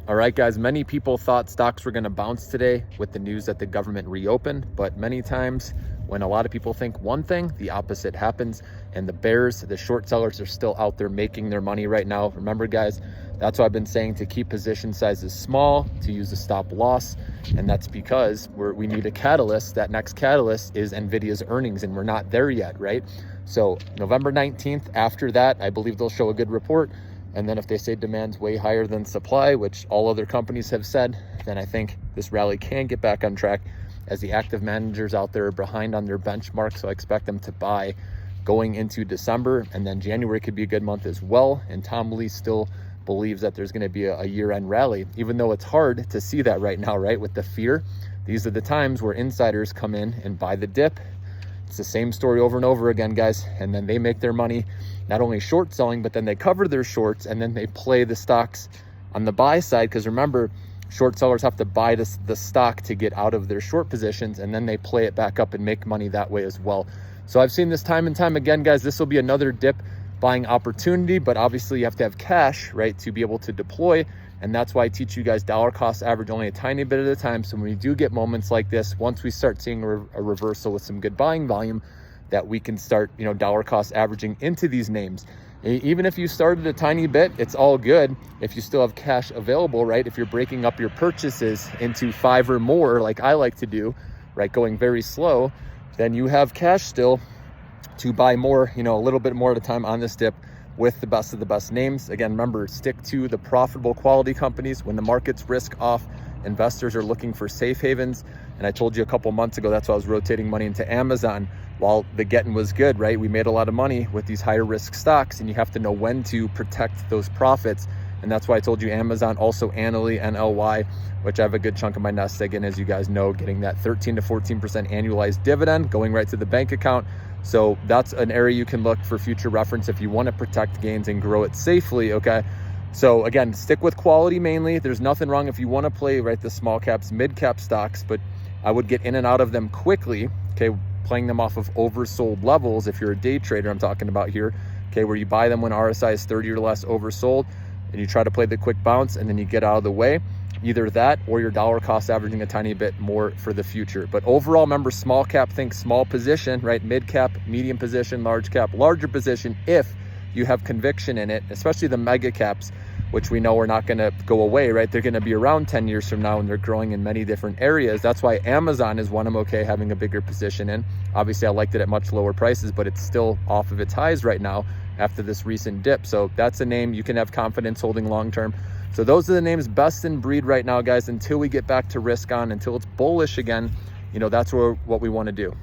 All right, guys, many people thought stocks were going to bounce today with the news that the government reopened, but many times when a lot of people think one thing, the opposite happens. And the bears, the short sellers, are still out there making their money right now. Remember, guys, that's why I've been saying to keep position sizes small, to use a stop loss. And that's because we need a catalyst. That next catalyst is NVIDIA's earnings, and we're not there yet, right? So November 19th, after that, I believe they'll show a good report. And then if they say demand's way higher than supply, which all other companies have said, then I think this rally can get back on track, as the active managers out there are behind on their benchmark. So I expect them to buy going into December, and then January could be a good month as well. And Tom Lee still believes that there's going to be a year-end rally, even though it's hard to see that right now, right? With the fear, these are the times where insiders come in and buy the dip. It's the same story over and over again, guys. And then they make their money not only short selling, but then they cover their shorts, and then they play the stocks on the buy side. Because remember, short sellers have to buy the stock to get out of their short positions, and then they play it back up and make money that way as well. So I've seen this time and time again, guys. This will be another dip buying opportunity, but obviously you have to have cash, right, to be able to deploy. And that's why I teach you guys dollar cost average only a tiny bit at a time. So when you do get moments like this, once we start seeing a reversal with some good buying volume, that we can start, dollar cost averaging into these names. Even if you started a tiny bit, it's all good if you still have cash available, right? If you're breaking up your purchases into 5 or more, like I like to do, right, going very slow, then you have cash still to buy more, a little bit more at a time on this dip with the best of the best names. Again, remember, stick to the profitable quality companies. When the market's risk off, investors are looking for safe havens. And I told you a couple months ago, that's why I was rotating money into Amazon while the getting was good, right? We made a lot of money with these higher risk stocks, and you have to know when to protect those profits. And that's why I told you Amazon, also Annaly, NLY, which I have a good chunk of my nest egg in, as you guys know, getting that 13 to 14% annualized dividend going right to the bank account. So that's an area you can look for future reference if you want to protect gains and grow it safely, okay? So again, stick with quality mainly. There's nothing wrong if you want to play, right, the small caps, mid cap stocks, but I would get in and out of them quickly, okay? Playing them off of oversold levels. If you're a day trader, I'm talking about here, okay, where you buy them when RSI is 30 or less oversold, and you try to play the quick bounce, and then you get out of the way. Either that or your dollar cost averaging a tiny bit more for the future. But overall, remember, small cap, think small position, right? Mid cap, medium position, large cap, larger position, if you have conviction in it, especially the mega caps, which we know are not going to go away, right? They're going to be around 10 years from now, and they're growing in many different areas. That's why Amazon is one I'm okay having a bigger position in. Obviously, I liked it at much lower prices, but it's still off of its highs right now after this recent dip. So that's a name you can have confidence holding long term. So those are the names best in breed right now, guys, until we get back to risk on, until it's bullish again. That's what we want to do.